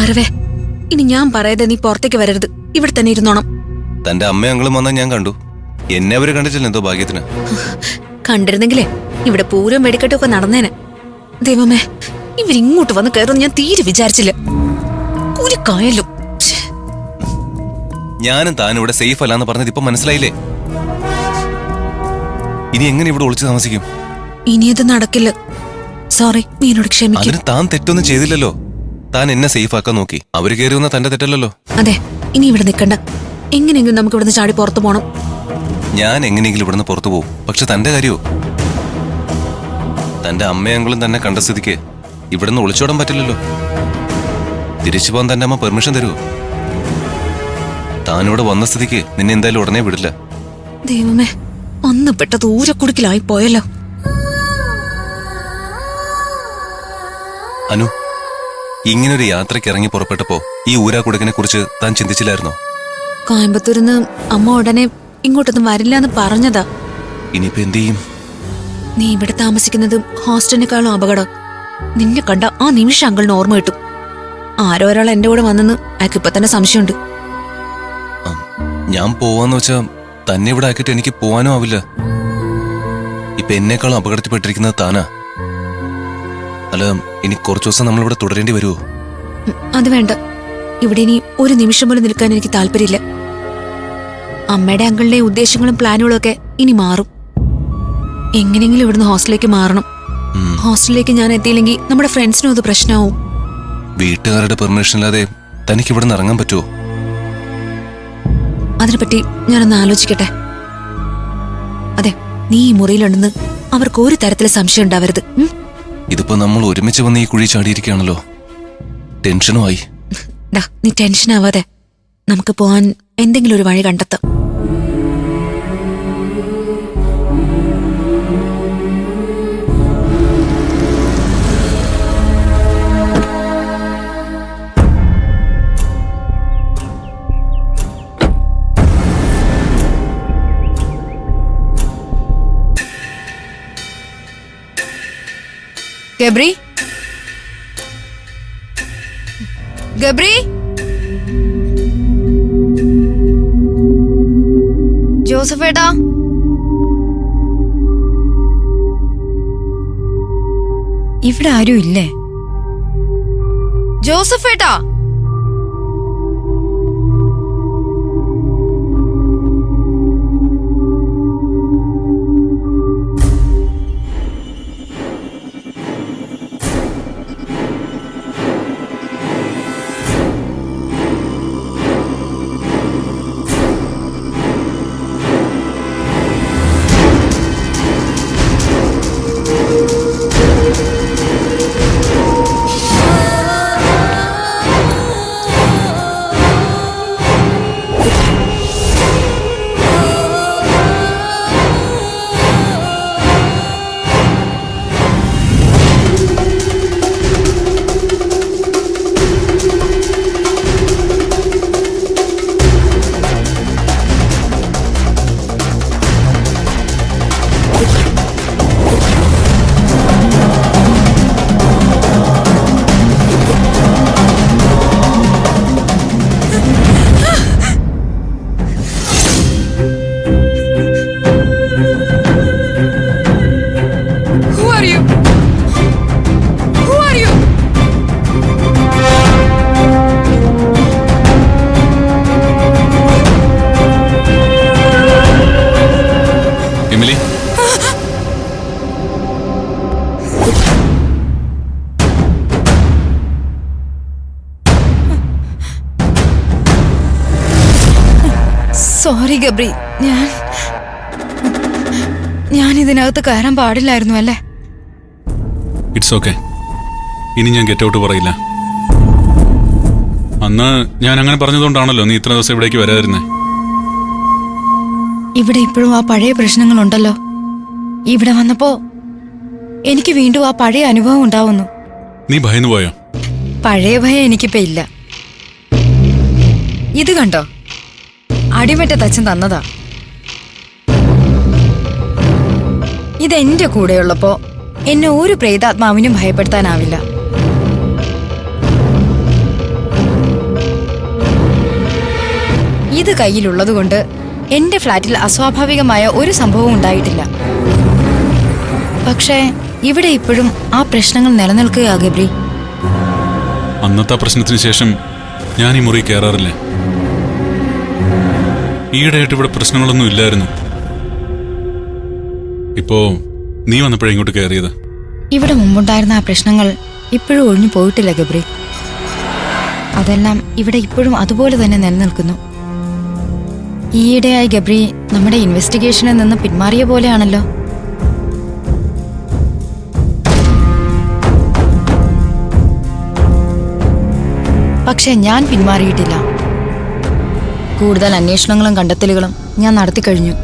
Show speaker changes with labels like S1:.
S1: ഭൈരവേ, ഇനി ഞാൻ പറയാതെ നീ പുറത്തേക്ക് വരരുത്. ഇവിടെ തന്നെ ഇരുന്നോണം.
S2: തന്റെ അമ്മയും അങ്ങളും വന്നാൽ ഞാൻ കണ്ടു. എന്നെ അവര് കണ്ടിട്ടില്ല. എന്തോ ഭാഗ്യത്തിന്.
S1: കണ്ടിരുന്നെങ്കിലേ ഇവിടെ പൂരം വെടിക്കെട്ടൊക്കെ നടന്നേനെ. ദൈവമേ, ഇവരിങ്ങോട്ട് വന്ന് കയറുമെന്ന് ഞാൻ തീരെ വിചാരിച്ചില്ല. ഒരു കായലും.
S2: ഞാനും താനും ഇവിടെ സേഫ് അല്ലാന്ന് പറഞ്ഞത് ഇപ്പൊ മനസ്സിലായില്ലേ? ഇനി എങ്ങനെ ഇവിടെ ഒളിച്ചു താമസിക്കും?
S1: ഇനിയത് നടക്കില്ല. സോറി, നീ എന്നോട് ക്ഷമിക്കും.
S2: അതിന് താൻ തെറ്റൊന്നും ചെയ്തില്ലല്ലോ. താൻ എന്നെ സേഫ് ആക്കാൻ നോക്കി. അവര് കയറി വന്ന തന്റെ തെറ്റല്ലല്ലോ.
S1: അതെ, ഇനി ഇവിടെ നിൽക്കണ്ട. എങ്ങനെയെങ്കിലും നമുക്ക് ഇവിടുന്ന് ചാടി പുറത്തു പോണം.
S2: ഞാൻ എങ്ങനെയെങ്കിലും ഇവിടുന്ന് പുറത്തു പോകും. പക്ഷെ തന്റെ കാര്യമോ? തന്റെ അമ്മയങ്ങളും തന്നെ കണ്ട സ്ഥിതിക്ക് ഇവിടുന്ന് ഒളിച്ചോടാൻ പറ്റില്ലല്ലോ. തിരിച്ചു പോകാൻ തന്റെ അമ്മ പെർമിഷൻ തരുമോ? താനിവിടെ വന്ന സ്ഥിതിക്ക് നിന്നെ എന്തായാലും ഉടനെ വിടില്ല.
S1: ദൈവമേ, ഒന്ന് പെട്ട ദൂരക്കുടുക്കിലായി പോയല്ലോ.
S2: അനു, ഇങ്ങനൊരു യാത്രയ്ക്ക് ഇറങ്ങി പുറപ്പെട്ടപ്പോ ഈ ഊരാക്കുടുക്കിനെ കുറിച്ച് താൻ ചിന്തിച്ചില്ലായിരുന്നോ?
S1: കോയമ്പത്തൂരിന്ന് അമ്മ ഉടനെ ഇങ്ങോട്ടൊന്നും വരില്ല എന്ന് പറഞ്ഞതാ.
S2: ഇനിയിപ്പോ എന്ത് ചെയ്യും?
S1: നീ ഇവിടെ താമസിക്കുന്നത് ഹോസ്റ്റലിനേക്കാളും അപകടം. നിന്നെ കണ്ട ആ നിമിഷം അങ്കിളിന് ഓർമ്മ കിട്ടും. ആരോ ഒരാൾ എന്റെ കൂടെ വന്നെന്ന് അയാൾക്ക് ഇപ്പൊ തന്നെ സംശയമുണ്ട്.
S2: ഞാൻ പോവാന്ന് വെച്ചാ തന്നെ ഇവിടെ ആക്കിയിട്ട് എനിക്ക് പോവാനും ആവില്ല. ഇപ്പൊ എന്നെക്കാളും അപകടത്തിൽപ്പെട്ടിരിക്കുന്നത് താനാ. അല്ല, ഇനി കുറച്ചു ദിവസം നമ്മളിവിടെ തുടരേണ്ടി വരുമോ?
S1: അത് വേണ്ട. ഇവിടെ ഇനി ഒരു നിമിഷം പോലും നിൽക്കാൻ എനിക്ക് താല്പര്യമില്ല. അമ്മയുടെ അങ്കിളിന്റെ ഉദ്ദേശങ്ങളും പ്ലാനുകളും ഒക്കെ ഇനി മാറും. എങ്ങനെയെങ്കിലും ഇവിടുന്ന് ഹോസ്റ്റലിലേക്ക് മാറണം. ഹോസ്റ്റലിലേക്ക് ഞാൻ എത്തിയില്ലെങ്കിൽ നമ്മുടെ ഫ്രണ്ട്സിനും അത് പ്രശ്നമാവും.
S2: വീട്ടുകാരുടെ പെർമിഷൻ ഇല്ലാതെ തനിക്ക് ഇവിടെ നിന്ന് ഇറങ്ങാൻ പറ്റുമോ?
S1: അതിനെപ്പറ്റി ഞാനൊന്ന് ആലോചിക്കട്ടെ. അതെ, നീ ഈ മുറിയിലുണ്ടെന്ന് അവർക്ക് ഒരു തരത്തിലെ സംശയം ഉണ്ടാവരുത്.
S2: ഇതിപ്പോ നമ്മൾ ഒരുമിച്ച് വന്ന് ഈ കുഴി ചാടിയിരിക്കുകയാണല്ലോ. ടെൻഷനുമായി.
S1: നീ ടെൻഷൻ ആവാതെ നമുക്ക് പോവാൻ എന്തെങ്കിലും ഒരു വഴി കണ്ടെത്താം. ഗബ്രി, ഗബ്രി, ജോസഫേട്ടാ, ഇവിടെ ആരും ഇല്ലേ? ജോസഫേട്ടാ, സോറി ഗബ്രി, ഞാൻ ഇതിനകത്ത് കയറാൻ പാടില്ലായിരുന്നു അല്ലേ?
S3: It's okay. ഇനി ഞാൻ ഗെറ്റ് ഔട്ട് പറയില്ല. അന്ന് ഞാൻ അങ്ങനെ പറഞ്ഞതുകൊണ്ടാണല്ലോ നീ ഇത്ര ദിവസം ഇവിടേക്ക് വരാതിരുന്നേ.
S1: ഇവിടെ ഇപ്പോഴും ആ പഴയ പ്രശ്നങ്ങളുണ്ടല്ലോ. ഇവിടെ വന്നപ്പോ എനിക്ക് വീണ്ടും ആ പഴയ അനുഭവം ഉണ്ടാവുന്നു.
S3: നീ ഭയന്നു പോയോ?
S1: പഴയ ഭയം എനിക്കിപ്പോ ഇല്ല. ഇത് കണ്ടോ, അടിമറ്റ തച്ചൻ തന്നതാ. ഇതെന്റെ കൂടെയുള്ളപ്പോ എന്നെ ഒരു പ്രേതാത്മാവിനും ഭയപ്പെടുത്താനാവില്ല.
S4: ഇത് കയ്യിലുള്ളതുകൊണ്ട് എന്റെ ഫ്ലാറ്റിൽ അസ്വാഭാവികമായ ഒരു സംഭവവും ഉണ്ടായിട്ടില്ല. പക്ഷേ ഇവിടെ ഇപ്പോഴും ആ പ്രശ്നങ്ങൾ നിലനിൽക്കുകയാ ഗബ്രി.
S3: അന്നത്തെ പ്രശ്നത്തിന് ശേഷം ഞാൻ ഈ മുറി കയറാറില്ല. ഈയിടെയായിട്ട് ഇവിടെ പ്രശ്നങ്ങളൊന്നും ഇല്ലായിരുന്നു. ഇപ്പോ നീ വന്നപ്പോഴേ ഇങ്ങോട്ട് കയറിയത്.
S4: ഇവിടെ മുമ്പുണ്ടായിരുന്ന ആ പ്രശ്നങ്ങൾ ഇപ്പോഴും ഒഴിഞ്ഞു പോയിട്ടില്ല ഗബ്രി. അതെല്ലാം ഇവിടെ ഇപ്പോഴും അതുപോലെ തന്നെ നിലനിൽക്കുന്നു. ഈയിടെയായി ഗബ്രി നമ്മുടെ ഇൻവെസ്റ്റിഗേഷനിൽ നിന്ന് പിന്മാറിയ പോലെയാണല്ലോ. പക്ഷെ ഞാൻ പിന്മാറിയിട്ടില്ല. കൂടുതൽ അന്വേഷണങ്ങളും കണ്ടെത്തലുകളും ഞാൻ നടത്തിക്കഴിഞ്ഞു.